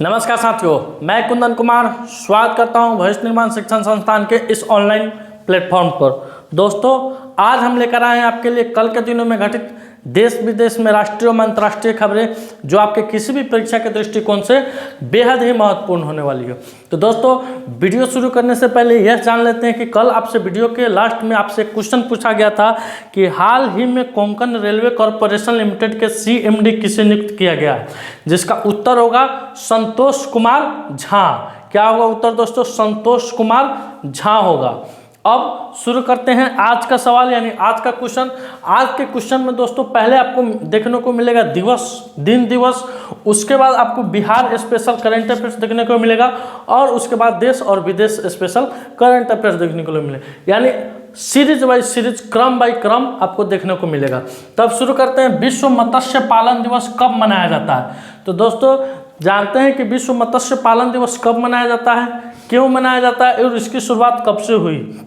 नमस्कार साथियों, मैं कुंदन कुमार स्वागत करता हूं भविष्य निर्माण शिक्षण संस्थान के इस ऑनलाइन प्लेटफॉर्म पर। दोस्तों, आज हम लेकर आए हैं आपके लिए कल के दिनों में घटित देश विदेश में राष्ट्रीय और अंतर्राष्ट्रीय खबरें जो आपके किसी भी परीक्षा के दृष्टिकोण से बेहद ही महत्वपूर्ण होने वाली है। तो दोस्तों, वीडियो शुरू करने से पहले यह जान लेते हैं कि कल आपसे वीडियो के लास्ट में आपसे क्वेश्चन पूछा गया था कि हाल ही में कोंकण रेलवे कॉरपोरेशन लिमिटेड के CMD किसे नियुक्त किया गया है, जिसका उत्तर होगा संतोष कुमार झा। क्या होगा उत्तर दोस्तों? संतोष कुमार झा होगा। अब शुरू करते हैं आज का सवाल यानी आज का क्वेश्चन। आज के क्वेश्चन में दोस्तों पहले आपको देखने को मिलेगा दिन दिवस, उसके बाद आपको बिहार स्पेशल करंट अफेयर्स देखने को मिलेगा और उसके बाद देश और विदेश स्पेशल करंट अफेयर्स देखने को मिलेगा, यानी सीरीज बाई सीरीज, क्रम बाई क्रम आपको देखने को मिलेगा। तब शुरू करते हैं, विश्व मत्स्य पालन दिवस कब मनाया जाता है? तो दोस्तों जानते हैं कि विश्व मत्स्य पालन दिवस कब मनाया जाता है, क्यों मनाया जाता है और इसकी शुरुआत कब से हुई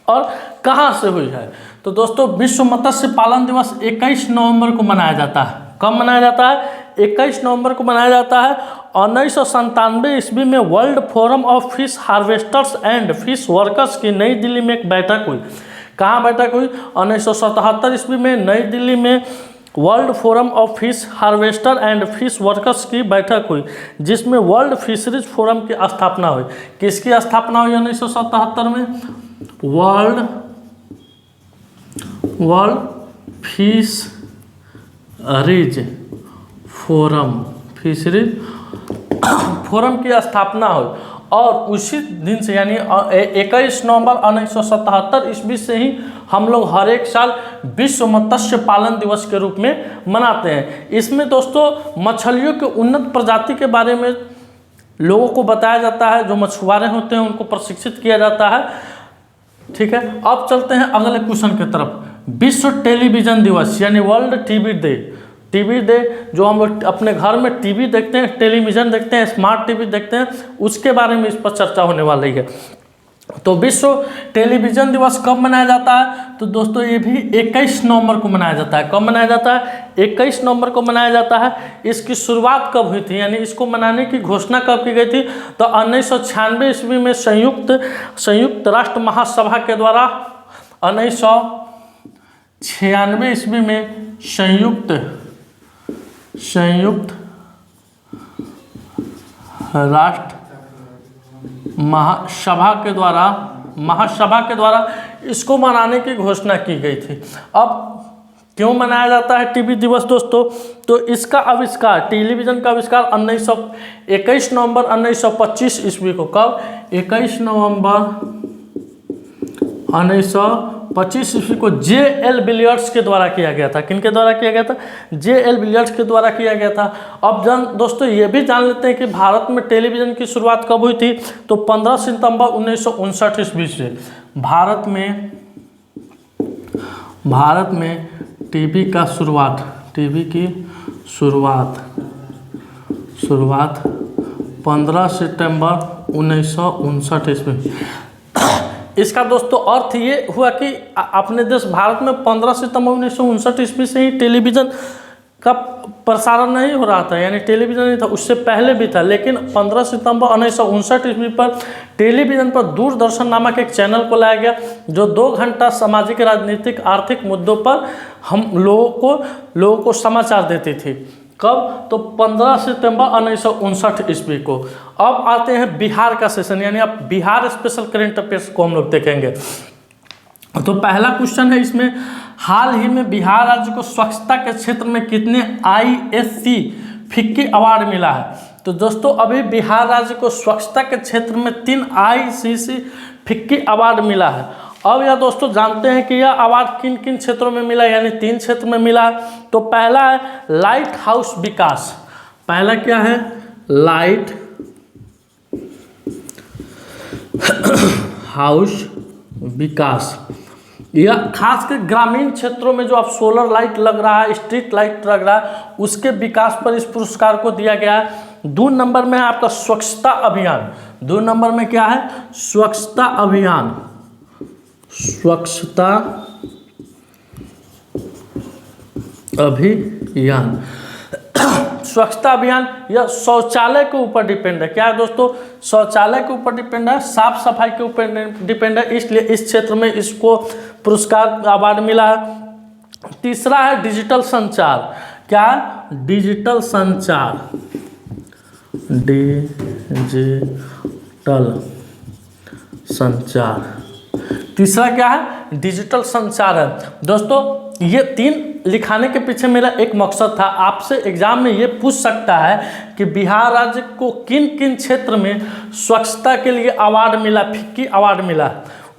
और कहाँ से हुई है। तो दोस्तों विश्व मत्स्य पालन दिवस 21 नवंबर को मनाया जाता है। कब मनाया जाता है? 21 नवंबर को मनाया जाता है। 1997 ईस्वी में world forum of fish harvesters and fish workers की नई दिल्ली में एक बैठक हुई। कहाँ बैठक हुई? 1977 ईस्वी में नई दिल्ली में world forum of fish harvester and fish workers की बैठक हुई, जिसमें वर्ल्ड फिशरीज फोरम की स्थापना हुई। किसकी स्थापना हुई 1977 में? वर्ल्ड फिशरीज फोरम की स्थापना हुई और उसी दिन से यानी 21 नवंबर 1977 ईस्वी से ही हम लोग हर एक साल विश्व मत्स्य पालन दिवस के रूप में मनाते हैं। इसमें दोस्तों मछलियों के उन्नत प्रजाति के बारे में लोगों को बताया जाता है, जो मछुआरे होते हैं उनको प्रशिक्षित किया जाता है। ठीक है, अब चलते हैं अगले क्वेश्चन की तरफ। विश्व टेलीविजन दिवस यानी वर्ल्ड टीवी डे जो हम लोग अपने घर में टीवी देखते हैं, टेलीविज़न देखते हैं, स्मार्ट टीवी देखते हैं, उसके बारे में इस पर चर्चा होने वाली है। तो विश्व टेलीविज़न दिवस कब मनाया जाता है? तो दोस्तों ये भी 21 नवंबर को मनाया जाता है। कब मनाया जाता है? 21 नवंबर को मनाया जाता है। इसकी शुरुआत कब हुई थी यानी इसको मनाने की घोषणा कब की गई थी? तो 1996 ईस्वी में संयुक्त राष्ट्र महासभा के द्वारा 1996 ईस्वी में संयुक्त राष्ट्र महासभा के द्वारा इसको मनाने की घोषणा की गई थी। अब क्यों मनाया जाता है टीवी दिवस दोस्तों? तो इसका आविष्कार, टेलीविज़न का आविष्कार 21 नवंबर 1925 ईस्वी को। कब? 21 नवंबर 1925 ईस्वी को J.L. विलियर्ड्स के द्वारा किया गया था। किनके द्वारा किया गया था? J.L. विलियर्ड्स के द्वारा किया गया था। अब दोस्तों ये भी जान लेते हैं कि भारत में टेलीविज़न की शुरुआत कब हुई थी? तो 15 सितंबर 1959 ईस्वी से भारत में टीवी की शुरुआत 15 सितंबर 1959 ईस्वी। इसका दोस्तों अर्थ ये हुआ कि अपने देश भारत में 15 सितंबर 1959 ईस्वी से ही टेलीविज़न का प्रसारण नहीं हो रहा था, यानी टेलीविज़न नहीं था, उससे पहले भी था, लेकिन 15 सितंबर 1959 ईस्वी पर टेलीविज़न पर दूरदर्शन नामक एक चैनल को लाया गया जो 2 घंटा सामाजिक, राजनीतिक, आर्थिक मुद्दों पर हम लोगों को समाचार देती थी। कब? तो 15 सितंबर 1959 ईस्वी को। अब आते हैं बिहार का सेशन, यानी अब बिहार स्पेशल करंट अफेयर्स को हम लोग देखेंगे। तो पहला क्वेश्चन है इसमें, हाल ही में बिहार राज्य को स्वच्छता के क्षेत्र में कितने ISC फिक्की अवार्ड मिला है? तो दोस्तों अभी बिहार राज्य को स्वच्छता के क्षेत्र में 3 ICC फिक्की अवार्ड मिला है। अब यह दोस्तों जानते हैं कि यह अवार्ड किन किन क्षेत्रों में मिला, यानी 3 क्षेत्र में मिला है। तो पहला है लाइट हाउस विकास। पहला क्या है? लाइट हाउस विकास। यह खासकर ग्रामीण क्षेत्रों में जो अब सोलर लाइट लग रहा है, स्ट्रीट लाइट लग रहा है, उसके विकास पर इस पुरस्कार को दिया गया है। 2 नंबर में है आपका स्वच्छता अभियान। 2 नंबर में क्या है? स्वच्छता अभियान। स्वच्छता अभियान। स्वच्छता अभियान, यह शौचालय के ऊपर डिपेंड है। क्या है दोस्तों? शौचालय के ऊपर डिपेंड है, साफ सफाई के ऊपर डिपेंड है, इसलिए इस क्षेत्र में इसको पुरस्कार अवार्ड मिला है। तीसरा है डिजिटल संचार। क्या है? डिजिटल संचार, डिजिटल संचार। तीसरा क्या है? डिजिटल संचार है। दोस्तों ये 3 लिखाने के पीछे मेरा एक मकसद था, आपसे एग्जाम में ये पूछ सकता है कि बिहार राज्य को किन किन क्षेत्र में स्वच्छता के लिए अवार्ड मिला, फिक्की अवार्ड मिला।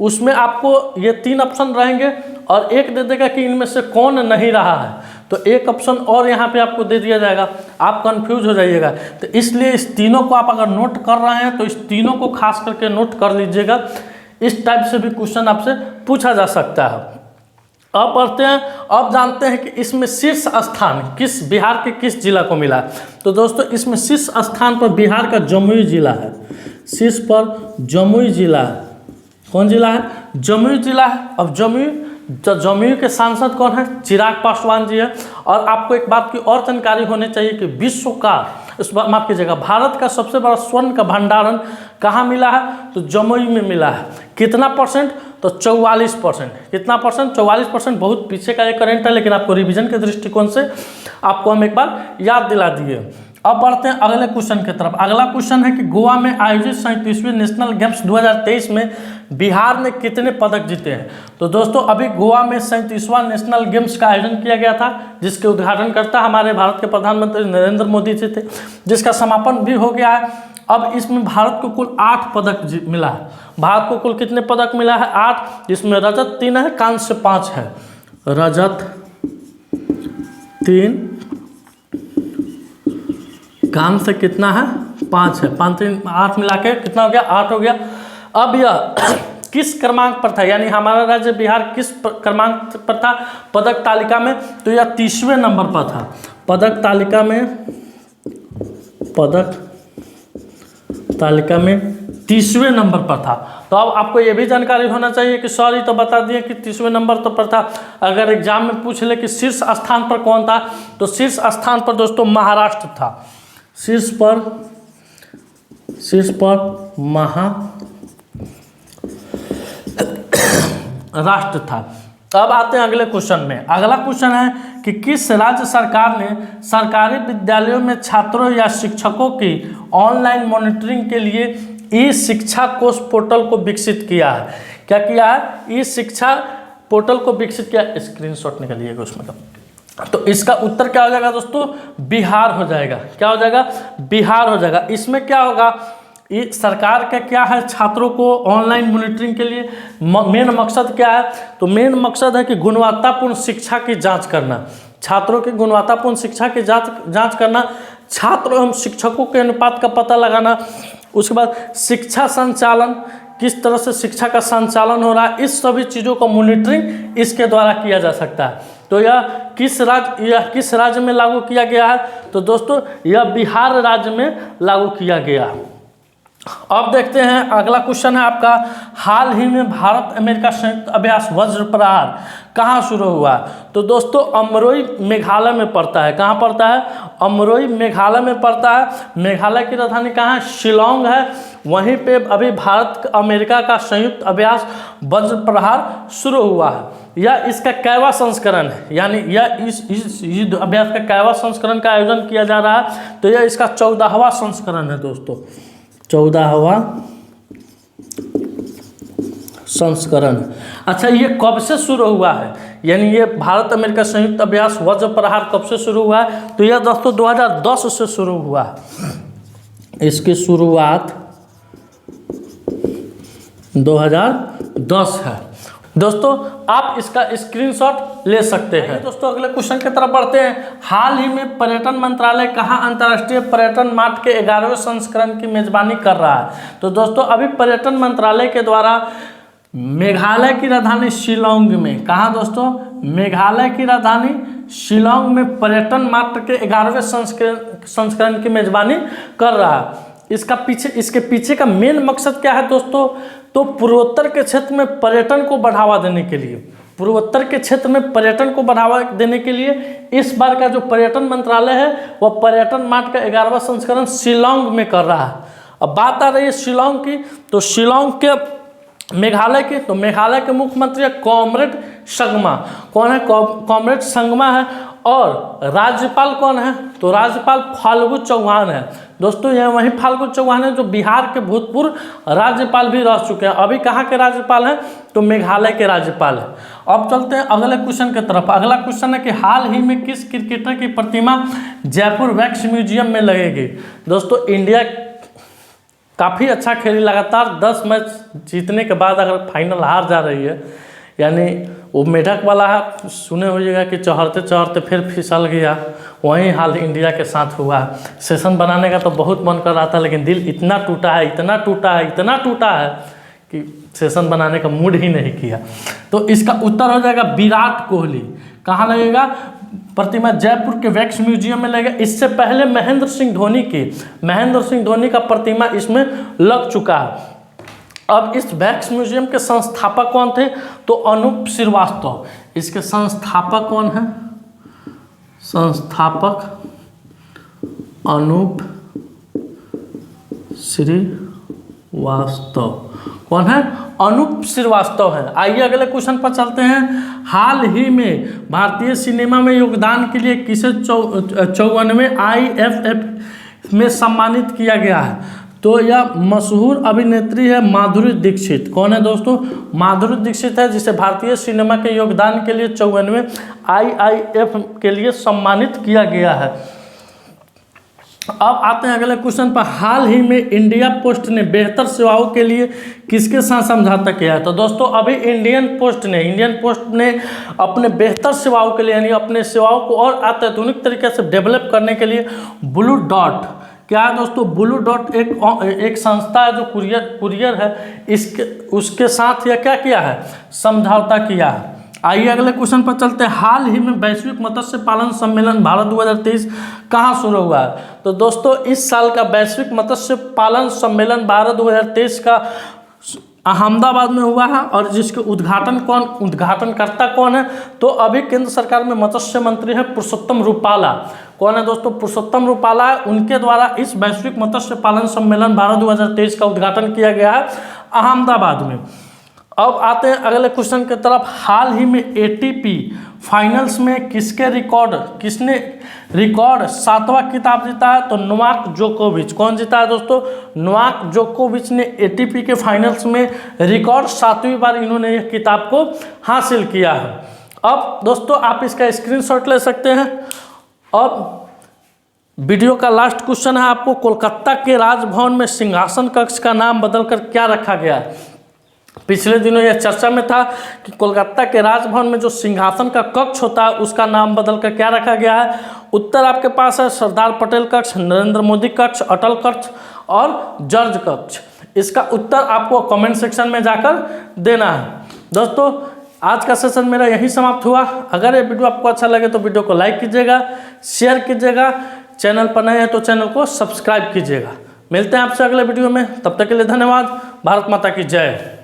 उसमें आपको ये 3 ऑप्शन रहेंगे और एक दे देगा कि इनमें से कौन नहीं रहा है, तो एक ऑप्शन और यहाँ पे आपको दे दिया जाएगा, आप कंफ्यूज हो जाइएगा। तो इसलिए इस तीनों को आप अगर नोट कर रहे हैं तो इस तीनों को खास करके नोट कर लीजिएगा। इस टाइप से भी क्वेश्चन आपसे पूछा जा सकता है। अब बढ़ते हैं, अब जानते हैं कि इसमें शीर्ष स्थान किस बिहार के किस जिला को मिला। तो दोस्तों इसमें शीर्ष स्थान पर बिहार का जमुई जिला है। शीर्ष पर जमुई जिला है। कौन जिला है? जमुई जिला है। अब जमुई के सांसद कौन है? चिराग पासवान जी है। और आपको एक बात की और जानकारी होनी चाहिए कि विश्व का, माफ कीजिएगा, भारत का सबसे बड़ा स्वर्ण का भंडारण कहाँ मिला है? तो जमुई में मिला है। कितना परसेंट? तो 44%। कितना परसेंट? 44%। बहुत पीछे का एक करेंट है, लेकिन आपको रिवीजन के दृष्टिकोण से आपको हम एक बार याद दिला दिए। अब बढ़ते हैं अगले क्वेश्चन की तरफ। अगला क्वेश्चन है कि गोवा में आयोजित 37वीं नेशनल गेम्स 2023 में बिहार ने कितने पदक जीते हैं। तो दोस्तों अभी गोवा में 37वां नेशनल गेम्स का आयोजन किया गया था, जिसके उद्घाटनकर्ता हमारे भारत के प्रधानमंत्री नरेंद्र मोदी जी थे, जिसका समापन भी हो गया है। अब इसमें भारत को कुल 8 पदक मिला है। भारत को कुल कितने पदक मिला है? 8, जिसमें रजत 3 है, कांस्य 5 है। रजत 3, कांस्य कितना है? 5 है। 5 3 8 मिला के कितना हो गया? 8 हो गया। अब यह किस क्रमांक पर था, यानी हमारा राज्य बिहार किस क्रमांक पर था पदक तालिका में? तो यह 30वें नंबर पर था पदक तालिका में 30वें नंबर पर था। तो अब आपको ये भी जानकारी होना चाहिए कि सॉरी तो बता दिए कि 30वें नंबर तो पर था। अगर एग्जाम में पूछ ले कि शीर्ष स्थान पर कौन था, तो शीर्ष स्थान पर दोस्तों महाराष्ट्र था। शीर्ष पर महाराष्ट्र था। अब आते हैं अगले क्वेश्चन में। अगला क्वेश्चन है कि किस राज्य सरकार ने सरकारी विद्यालयों में छात्रों या शिक्षकों की ऑनलाइन मॉनिटरिंग के लिए ई शिक्षा कोष पोर्टल को विकसित किया है। क्या किया है? ई शिक्षा पोर्टल को विकसित किया। स्क्रीनशॉट निकालिएगा उसमें का। तो इसका उत्तर क्या हो जाएगा दोस्तों? बिहार हो जाएगा। क्या हो जाएगा? बिहार हो जाएगा। इसमें क्या होगा? ये सरकार का क्या है? छात्रों को ऑनलाइन मॉनिटरिंग के लिए मेन मकसद क्या है? तो मेन मकसद है कि गुणवत्तापूर्ण शिक्षा की जांच करना, छात्रों की गुणवत्तापूर्ण शिक्षा की जांच करना, छात्र एवं शिक्षकों के अनुपात का पता लगाना, उसके बाद शिक्षा संचालन, किस तरह से शिक्षा का संचालन हो रहा है, इस सभी चीज़ों का मॉनिटरिंग इसके द्वारा किया जा सकता है। तो यह किस राज्य में लागू किया गया है? तो दोस्तों यह बिहार राज्य में लागू किया गया। अब देखते हैं अगला क्वेश्चन है आपका, हाल ही में भारत अमेरिका संयुक्त अभ्यास वज्र प्रहार कहाँ शुरू हुआ? तो दोस्तों अमरोई मेघालय में पड़ता है। कहाँ पड़ता है? अमरोई मेघालय में पड़ता है। मेघालय की राजधानी कहाँ है? शिलोंग है। वहीं पे अभी भारत अमेरिका का संयुक्त अभ्यास वज्र प्रहार शुरू हुआ है। यह इसका कैवा संस्करण है, यानी यह इस युद्ध अभ्यास का कैवा संस्करण का आयोजन किया जा रहा है। तो यह इसका 14वां संस्करण है दोस्तों, 14वां संस्करण। अच्छा, ये कब से शुरू हुआ है? यानी ये भारत अमेरिका संयुक्त अभ्यास वज्र प्रहार कब से शुरू हुआ है? तो यह दोस्तों 2010 से शुरू हुआ है। इसकी शुरुआत 2010 है। दोस्तों आप इसका स्क्रीनशॉट ले सकते हैं। दोस्तों अगले क्वेश्चन की तरफ बढ़ते हैं। हाल ही में पर्यटन मंत्रालय कहाँ अंतर्राष्ट्रीय पर्यटन मार्ट के 11वें संस्करण की मेजबानी कर रहा है? तो दोस्तों अभी पर्यटन मंत्रालय के द्वारा मेघालय की राजधानी शिलोंग में, कहाँ दोस्तों? मेघालय की राजधानी शिलोंग में पर्यटन मार्ट के 11वें संस्करण की मेजबानी कर रहा है। इसके पीछे का मेन मकसद क्या है दोस्तों? तो पूर्वोत्तर के क्षेत्र में पर्यटन को बढ़ावा देने के लिए, पूर्वोत्तर के क्षेत्र में पर्यटन को बढ़ावा देने के लिए इस बार का जो पर्यटन मंत्रालय है वह पर्यटन मार्ट का 11वां संस्करण शिलांग में कर रहा है। अब बात आ रही है शिलांग की, तो शिलांग के मेघालय की, तो मेघालय के मुख्यमंत्री है कॉमरेड संगमा। कौन है? कॉमरेड संगमा है। और राज्यपाल कौन है? तो राज्यपाल फाल्गु चौहान है। दोस्तों यह वही फाल्गु चौहान है जो बिहार के भूतपूर्व राज्यपाल भी रह चुके हैं। अभी कहाँ के राज्यपाल हैं? तो मेघालय के राज्यपाल हैं। अब चलते हैं अगले क्वेश्चन की तरफ। अगला क्वेश्चन है कि हाल ही में किस क्रिकेटर की प्रतिमा जयपुर वैक्स म्यूजियम में लगेगी? दोस्तों इंडिया काफ़ी अच्छा खेली, लगातार 10 मैच जीतने के बाद अगर फाइनल हार जा रही है, यानी वो मेढक वाला है, सुने होइएगा कि चढ़ते चढ़ते फिर फिसल गया, वही हाल इंडिया के साथ हुआ है। सेशन बनाने का तो बहुत मन कर रहा था, लेकिन दिल इतना टूटा है, इतना टूटा है, इतना टूटा है कि सेशन बनाने का मूड ही नहीं किया। तो इसका उत्तर हो जाएगा विराट कोहली। कहाँ लगेगा? प्रतिमा जयपुर के वैक्स म्यूजियम में लगेगा। इससे पहले महेंद्र सिंह धोनी का प्रतिमा इसमें लग चुका है। अब इस वैक्स म्यूजियम के संस्थापक कौन थे? तो अनूप श्रीवास्तव। इसके संस्थापक कौन है? संस्थापक अनूप श्रीवास्तव। कौन है? अनूप श्रीवास्तव है। आइए अगले क्वेश्चन पर चलते हैं। हाल ही में भारतीय सिनेमा में योगदान के लिए किसे 54वें IFF में सम्मानित किया गया है? तो यह मशहूर अभिनेत्री है माधुरी दीक्षित। कौन है दोस्तों? माधुरी दीक्षित है, जिसे भारतीय सिनेमा के योगदान के लिए 54वें IIF के लिए सम्मानित किया गया है। अब आते हैं अगले क्वेश्चन पर। हाल ही में इंडिया पोस्ट ने बेहतर सेवाओं के लिए किसके साथ समझौता किया है? तो दोस्तों अभी इंडियन पोस्ट ने अपने बेहतर सेवाओं के लिए, यानी अपने सेवाओं को और अत्याधुनिक तरीके से डेवलप करने के लिए ब्लू डॉट, क्या है दोस्तों? ब्लू डॉट एक संस्था है जो कुरियर है, उसके साथ यह क्या किया है? समझौता किया है। आइए अगले क्वेश्चन पर चलते हैं। हाल ही में वैश्विक मत्स्य पालन सम्मेलन भारत 2023 कहाँ शुरू हुआ है? तो दोस्तों इस साल का वैश्विक मत्स्य पालन सम्मेलन भारत 2023 का अहमदाबाद में हुआ है। और जिसके उद्घाटनकर्ता कौन है? तो अभी केंद्र सरकार में मत्स्य मंत्री है पुरुषोत्तम रूपाला। कौन है दोस्तों? पुरुषोत्तम रूपाला है। उनके द्वारा इस वैश्विक मत्स्य पालन सम्मेलन भारत 2023 का उद्घाटन किया गया है अहमदाबाद में। अब आते हैं अगले क्वेश्चन की तरफ। हाल ही में ATP फाइनल्स में किसने रिकॉर्ड 7वां खिताब जीता है? तो नोवाक जोकोविच। कौन जीता है दोस्तों? नोवाक जोकोविच ने ATP के फाइनल्स में रिकॉर्ड 7वीं बार इन्होंने यह खिताब को हासिल किया है। अब दोस्तों आप इसका स्क्रीनशॉट ले सकते हैं। अब वीडियो का लास्ट क्वेश्चन है आपको, कोलकाता के राजभवन में सिंहासन कक्ष का नाम बदलकर क्या रखा गया है? पिछले दिनों यह चर्चा में था कि कोलकाता के राजभवन में जो सिंहासन का कक्ष होता है उसका नाम बदलकर क्या रखा गया है? उत्तर आपके पास है सरदार पटेल कक्ष, नरेंद्र मोदी कक्ष, अटल कक्ष और जॉर्ज कक्ष। इसका उत्तर आपको कमेंट सेक्शन में जाकर देना है। दोस्तों आज का सेशन मेरा यहीं समाप्त हुआ। अगर ये वीडियो आपको अच्छा लगे तो वीडियो को लाइक कीजिएगा, शेयर कीजिएगा, चैनल पर नए हैं तो चैनल को सब्सक्राइब कीजिएगा। मिलते हैं आपसे अगले वीडियो में, तब तक के लिए धन्यवाद। भारत माता की जय।